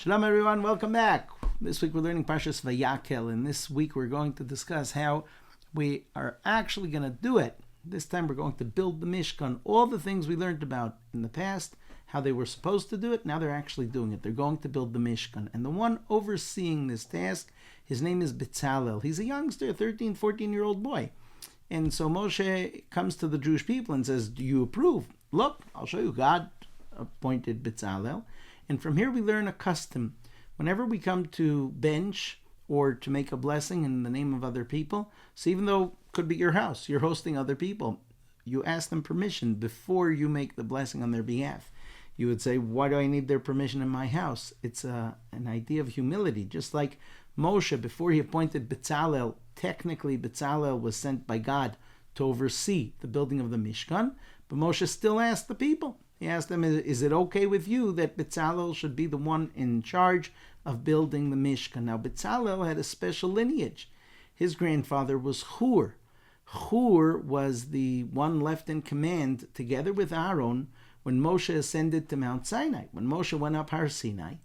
Shalom everyone, welcome back. This week we're learning Parsha's Vayakhel, and this week we're going to discuss how we are actually going to do it. This time we're going to build the Mishkan. All the things we learned about in the past, how they were supposed to do it, now they're actually doing it. They're going to build the Mishkan. And the one overseeing this task, his name is Bezalel. He's a youngster, a 13, 14-year-old boy. And so Moshe comes to the Jewish people and says, do you approve? Look, I'll show you. God appointed Bezalel. And from here we learn a custom. Whenever we come to bench or to make a blessing in the name of other people, so even though it could be your house, you're hosting other people, you ask them permission before you make the blessing on their behalf. You would say, why do I need their permission in my house? It's an idea of humility. Just like Moshe, before he appointed Bezalel, technically Bezalel was sent by God to oversee the building of the Mishkan, but Moshe still asked the people. He asked them, is it okay with you that Bezalel should be the one in charge of building the Mishkan? Now, Bezalel had a special lineage. His grandfather was Hur. Hur was the one left in command, together with Aaron, when Moshe ascended to Mount Sinai. When Moshe went up Har Sinai,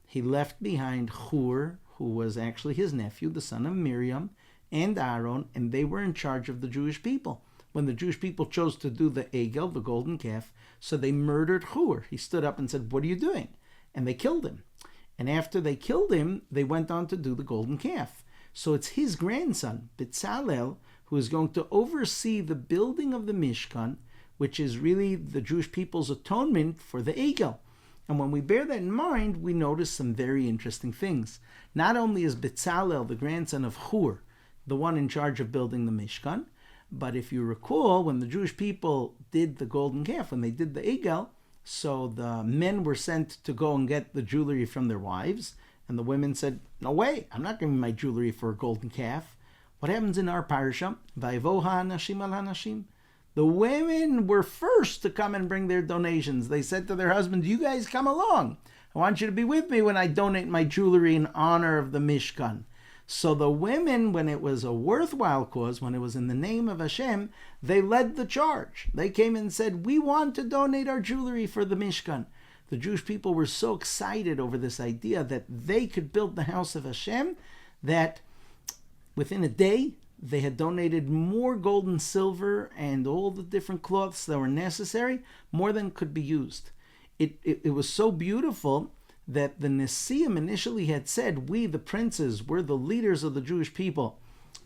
he left behind Hur, who was actually his nephew, the son of Miriam, and Aaron, and they were in charge of the Jewish people. When the Jewish people chose to do the Egel, the golden calf, so they murdered Hur. He stood up and said, what are you doing? And they killed him. And after they killed him, they went on to do the golden calf. So it's his grandson, Bezalel, who is going to oversee the building of the Mishkan, which is really the Jewish people's atonement for the Egel. And when we bear that in mind, we notice some very interesting things. Not only is Bezalel the grandson of Hur, the one in charge of building the Mishkan, but if you recall, when the Jewish people did the golden calf, when they did the Egel, so the men were sent to go and get the jewelry from their wives, and the women said, no way, I'm not giving my jewelry for a golden calf. What happens in our Parsha? Vayakhel hanashim al hanashim. The women were first to come and bring their donations. They said to their husbands, you guys come along. I want you to be with me when I donate my jewelry in honor of the Mishkan. So the women, when it was a worthwhile cause, when it was in the name of Hashem, they led the charge. They came and said, we want to donate our jewelry for the Mishkan. The Jewish people were so excited over this idea that they could build the house of Hashem that within a day, they had donated more gold and silver and all the different cloths that were necessary, more than could be used. It was so beautiful that the Nesiim initially had said, we, the princes, we're the leaders of the Jewish people.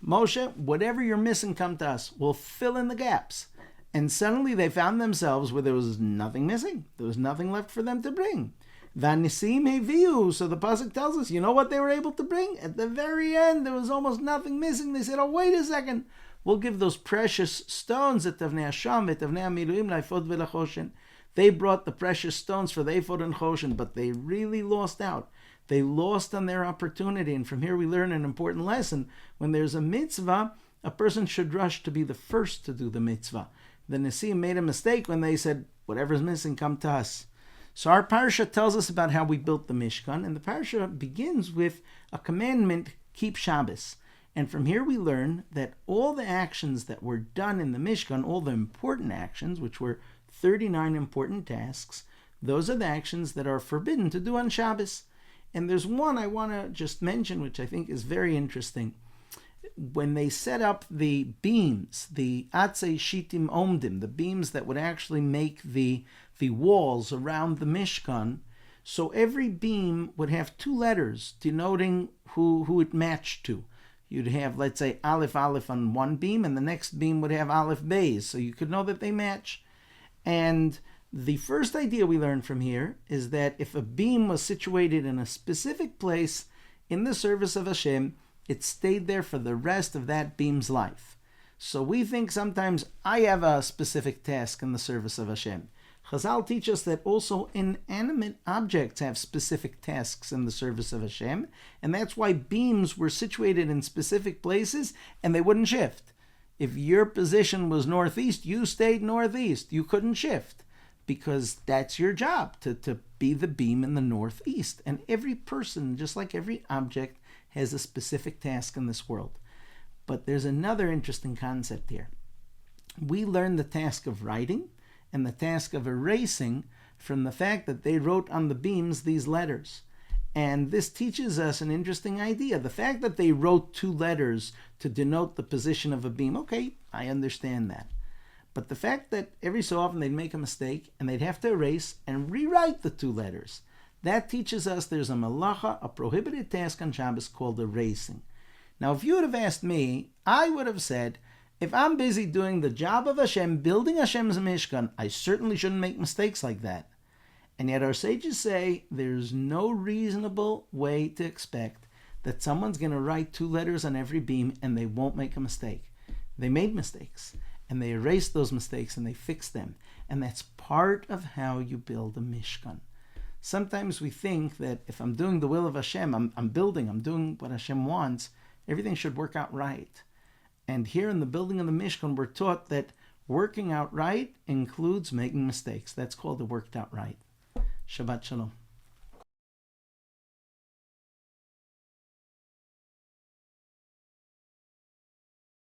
Moshe, whatever you're missing, come to us. We'll fill in the gaps. And suddenly they found themselves where there was nothing missing. There was nothing left for them to bring. Vanisim heviu. So the pasuk tells us, you know what they were able to bring? At the very end, there was almost nothing missing. They said, oh, wait a second. We'll give those precious stones at Tavnei Hasham, at Tavnei HaMiluim, La'ifod V'Lachoshen. They brought the precious stones for the ephod and choshen, but they really lost out. They lost on their opportunity. And from here we learn an important lesson. When there's a mitzvah, a person should rush to be the first to do the mitzvah. The Nesiim made a mistake when they said, whatever's missing, come to us. So our Parsha tells us about how we built the Mishkan, and the Parsha begins with a commandment, keep Shabbos. And from here we learn that all the actions that were done in the Mishkan, all the important actions, which were 39 important tasks, those are the actions that are forbidden to do on Shabbos. And there's one I want to just mention, which I think is very interesting. When they set up the beams, the atzei shitim omdim, the beams that would actually make the walls around the Mishkan, so every beam would have two letters denoting who it matched to. You'd have, let's say, Aleph Aleph on one beam, and the next beam would have Aleph Beis, so you could know that they match. And the first idea we learn from here is that if a beam was situated in a specific place in the service of Hashem, it stayed there for the rest of that beam's life. So we think sometimes I have a specific task in the service of Hashem. Chazal teach us that also inanimate objects have specific tasks in the service of Hashem, and that's why beams were situated in specific places and they wouldn't shift. If your position was northeast, you stayed northeast. You couldn't shift because that's your job, to be the beam in the northeast. And every person, just like every object, has a specific task in this world. But there's another interesting concept here. We learn the task of writing and the task of erasing from the fact that they wrote on the beams these letters. And this teaches us an interesting idea. The fact that they wrote 2 letters to denote the position of a beam, okay, I understand that. But the fact that every so often they'd make a mistake and they'd have to erase and rewrite the 2 letters, that teaches us there's a malacha, a prohibited task on Shabbos called erasing. Now, if you would have asked me, I would have said, if I'm busy doing the job of Hashem, building Hashem's Mishkan, I certainly shouldn't make mistakes like that. And yet our sages say there's no reasonable way to expect that someone's going to write 2 letters on every beam and they won't make a mistake. They made mistakes, and they erased those mistakes, and they fixed them. And that's part of how you build a Mishkan. Sometimes we think that if I'm doing the will of Hashem, I'm doing what Hashem wants, everything should work out right. And here in the building of the Mishkan, we're taught that working out right includes making mistakes. That's called the worked out right. Shabbat Shalom.